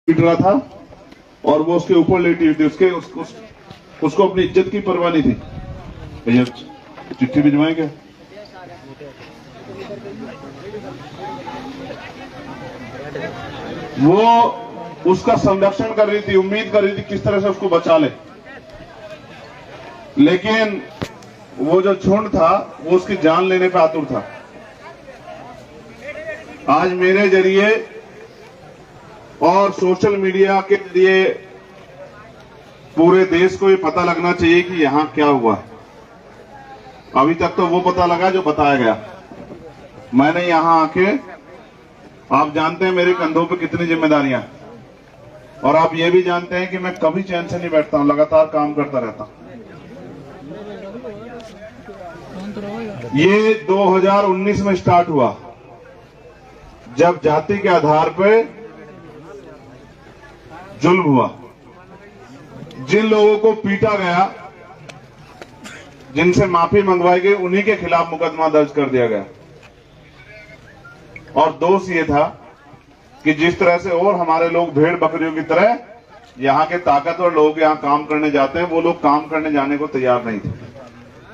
पीट रहा था और वो उसके ऊपर लेटी हुई थी। उसको अपनी इज्जत की परवाह नहीं थी। भैया चिट्ठी भिजवाएं क्या? वो उसका संरक्षण कर रही थी, उम्मीद कर रही थी किस तरह से उसको बचा ले, लेकिन वो जो झुंड था वो उसकी जान लेने पे आतुर था। आज मेरे जरिए और सोशल मीडिया के जरिए पूरे देश को ये पता लगना चाहिए कि यहां क्या हुआ। अभी तक तो वो पता लगा जो बताया गया। मैंने यहां आके, आप जानते हैं मेरे कंधों पे कितनी जिम्मेदारियां, और आप ये भी जानते हैं कि मैं कभी चैन से नहीं बैठता हूं, लगातार काम करता रहता हूं। ये 2019 में स्टार्ट हुआ, जब जाति के आधार पे जुल्म हुआ। जिन लोगों को पीटा गया, जिनसे माफी मंगवाई गई, उन्हीं के खिलाफ मुकदमा दर्ज कर दिया गया। और दोष ये था कि जिस तरह से और हमारे लोग भेड़ बकरियों की तरह यहां के ताकतवर लोग यहां काम करने जाते हैं, वो लोग काम करने जाने को तैयार नहीं थे,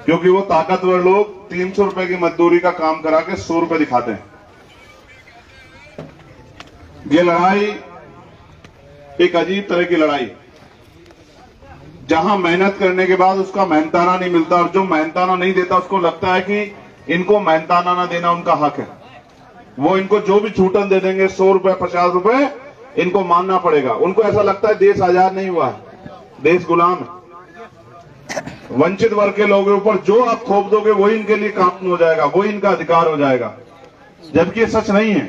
क्योंकि वो ताकतवर लोग 300 रुपए की मजदूरी का काम करा के 100 रुपए दिखाते हैं। ये लड़ाई एक अजीब तरह की लड़ाई, जहां मेहनत करने के बाद उसका मेहनताना नहीं मिलता, और जो मेहनताना नहीं देता उसको लगता है कि इनको मेहनताना ना देना उनका हक है। वो इनको जो भी छूटन दे देंगे, 100 रुपए 50 रुपए, इनको मानना पड़ेगा। उनको ऐसा लगता है देश आजाद नहीं हुआ है, देश गुलाम है। वंचित वर्ग के लोगों के ऊपर जो आप थोप दोगे वही इनके लिए कानून हो जाएगा, वही इनका अधिकार हो जाएगा, जबकि ये सच नहीं है।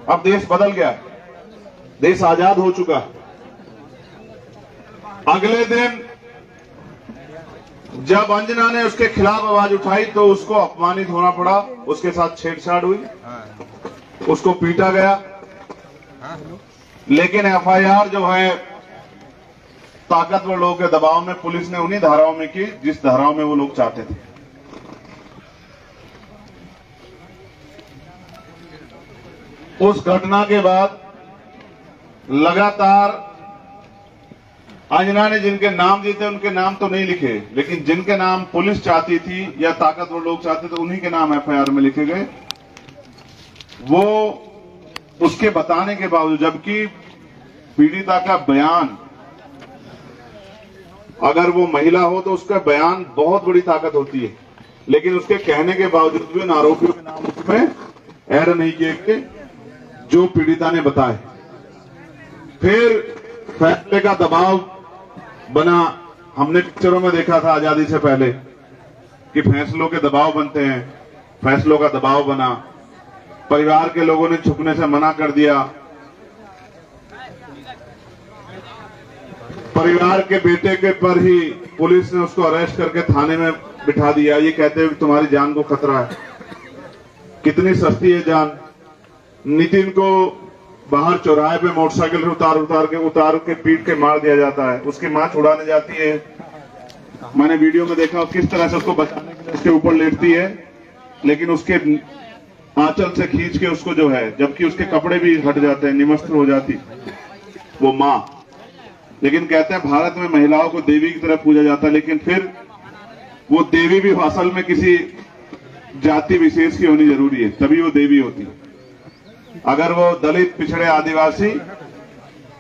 अब देश बदल गया, देश आजाद हो चुका। अगले दिन जब अंजना ने उसके खिलाफ आवाज उठाई तो उसको अपमानित होना पड़ा, उसके साथ छेड़छाड़ हुई, उसको पीटा गया। लेकिन एफआईआर जो है ताकतवर लोगों के दबाव में पुलिस ने उन्हीं धाराओं में की जिस धाराओं में वो लोग चाहते थे। उस घटना के बाद लगातार अंजना ने जिनके नाम दिए थे उनके नाम तो नहीं लिखे, लेकिन जिनके नाम पुलिस चाहती थी या ताकतवर लोग चाहते थे उन्हीं के नाम एफआईआर में लिखे गए। वो उसके बताने के बावजूद, जबकि पीड़िता का बयान, अगर वो महिला हो तो उसका बयान बहुत बड़ी ताकत होती है, लेकिन उसके कहने के बावजूद भी उन आरोपियों के नाम उसमें ऐड नहीं किए गए जो पीड़िता ने बताए। फिर फैसले का दबाव बना। हमने पिक्चरों में देखा था आजादी से पहले कि फैसलों के दबाव बनते हैं, फैसलों का दबाव बना। परिवार के लोगों ने छुपने से मना कर दिया। परिवार के बेटे के पर ही पुलिस ने उसको अरेस्ट करके थाने में बिठा दिया, ये कहते हुए तुम्हारी जान को खतरा है। कितनी सस्ती है जान। नितिन को बाहर चौराहे पे मोटरसाइकिल से उतार के पीट के मार दिया जाता है। उसकी मां छुड़ाने जाती है, मैंने वीडियो में देखा किस तरह से उसको बचाने के लिए उसके ऊपर लेटती है, लेकिन उसके आंचल से खींच के उसको जो है, जबकि उसके कपड़े भी हट जाते हैं, निमस्त्र हो जाती वो मां। लेकिन कहते हैं भारत में महिलाओं को देवी की तरह पूजा जाता है, लेकिन फिर वो देवी भी असल में किसी जाति विशेष की होनी जरूरी है, तभी वो देवी होती है। अगर वो दलित, पिछड़े, आदिवासी,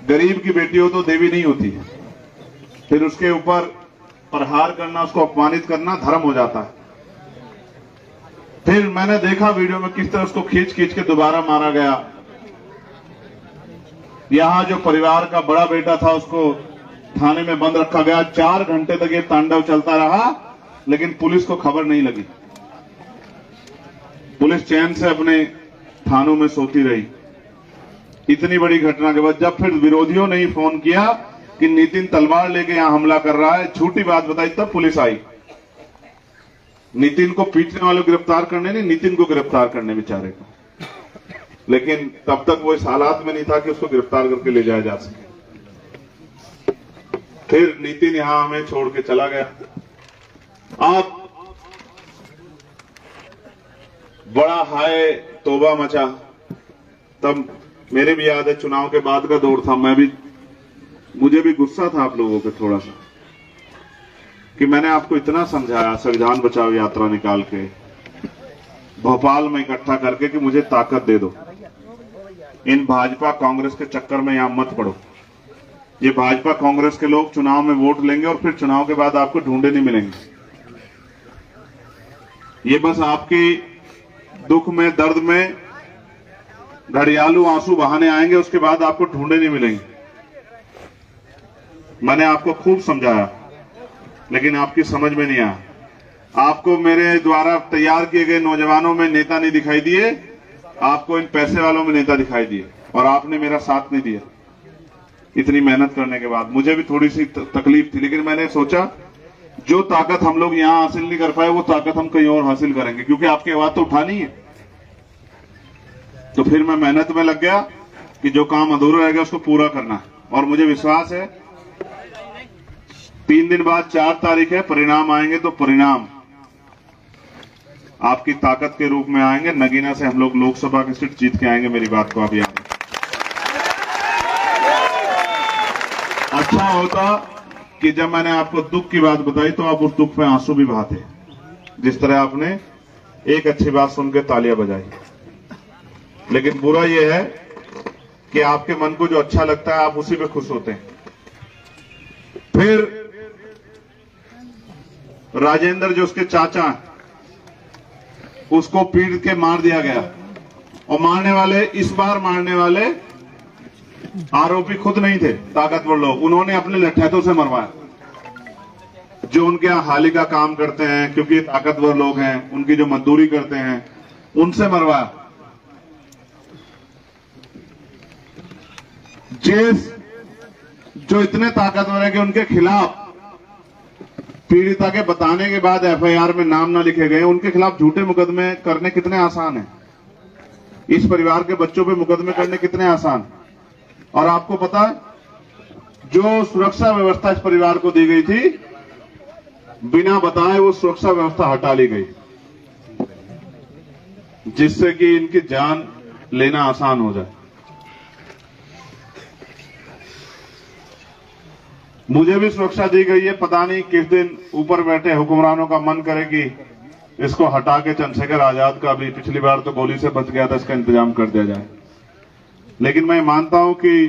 गरीब की बेटी हो तो देवी नहीं होती। फिर उसके ऊपर प्रहार करना, उसको अपमानित करना धर्म हो जाता है। फिर मैंने देखा वीडियो में किस तरह उसको खींच खींच के दोबारा मारा गया। यहां जो परिवार का बड़ा बेटा था उसको थाने में बंद रखा गया। 4 घंटे तक ये तांडव चलता रहा, लेकिन पुलिस को खबर नहीं लगी। पुलिस चैन से अपने थानों में सोती रही। इतनी बड़ी घटना के बाद जब फिर विरोधियों ने ही फोन किया कि नितिन तलवार लेके यहां हमला कर रहा है, झूठी बात बताई, तब पुलिस आई। नितिन को पीटने वाले को गिरफ्तार करने नहीं, नितिन को गिरफ्तार करने बेचारे को। लेकिन तब तक वो इस हालात में नहीं था कि उसको गिरफ्तार करके ले जाया जा सके। फिर नितिन यहां हमें छोड़ के चला गया। आप बड़ा हाय तौबा मचा, तब मेरे भी याद है चुनाव के बाद का दौर था, मुझे भी गुस्सा था आप लोगों पे थोड़ा सा कि मैंने आपको इतना समझाया संविधान बचाओ यात्रा निकाल के भोपाल में इकट्ठा करके कि मुझे ताकत दे दो, इन भाजपा कांग्रेस के चक्कर में यहां मत पड़ो। ये भाजपा कांग्रेस के लोग चुनाव में वोट लेंगे और फिर चुनाव के बाद आपको ढूंढे नहीं मिलेंगे। ये बस आपकी दुख में दर्द में घड़ियालू आंसू बहाने आएंगे, उसके बाद आपको ढूंढे नहीं मिलेंगे। मैंने आपको खूब समझाया लेकिन आपकी समझ में नहीं आया। आपको मेरे द्वारा तैयार किए गए नौजवानों में नेता नहीं दिखाई दिए, आपको इन पैसे वालों में नेता दिखाई दिए और आपने मेरा साथ नहीं दिया। इतनी मेहनत करने के बाद मुझे भी थोड़ी सी तकलीफ थी, लेकिन मैंने सोचा जो ताकत हम लोग यहां हासिल नहीं कर पाए वो ताकत हम कहीं और हासिल करेंगे, क्योंकि आपकी आवाज तो उठानी है। तो फिर मैं मेहनत में लग गया कि जो काम अधूरा रह गया उसको पूरा करना है। और मुझे विश्वास है 3 दिन बाद 4 तारीख है, परिणाम आएंगे तो परिणाम आपकी ताकत के रूप में आएंगे। नगीना से हम लोग लोकसभा की सीट जीत के आएंगे, मेरी बात को आप याद। अच्छा होता कि जब मैंने आपको दुख की बात बताई तो आप उस दुख में आंसू भी बहाते, जिस तरह आपने एक अच्छी बात सुन के तालियां बजाई। लेकिन बुरा यह है कि आपके मन को जो अच्छा लगता है आप उसी पे खुश होते हैं। फिर राजेंद्र जो उसके चाचा उसको पीट के मार दिया गया, और मारने वाले इस बार मारने वाले आरोपी खुद नहीं थे, ताकतवर लोग, उन्होंने अपने लठैतों से मरवाया। जो उनके यहां हाली का काम करते हैं, क्योंकि ताकतवर लोग हैं, उनकी जो मजदूरी करते हैं, उनसे मरवाया। जेस जो इतने ताकतवर है कि उनके खिलाफ पीड़िता के बताने के बाद एफआईआर में नाम ना लिखे गए, उनके खिलाफ झूठे मुकदमे करने कितने आसान हैं। इस परिवार के बच्चों पे मुकदमे करने कितने आसान। और आपको पता है जो सुरक्षा व्यवस्था इस परिवार को दी गई थी, बिना बताए वो सुरक्षा व्यवस्था हटा ली गई, जिससे कि इनकी जान लेना आसान हो जाए। मुझे भी सुरक्षा दी गई है, पता नहीं किस दिन ऊपर बैठे हुक्मरानों का मन करे कि इसको हटा के चंद्रशेखर आजाद का भी, पिछली बार तो गोली से बच गया था, इसका इंतजाम कर दिया जाए। लेकिन मैं मानता हूं कि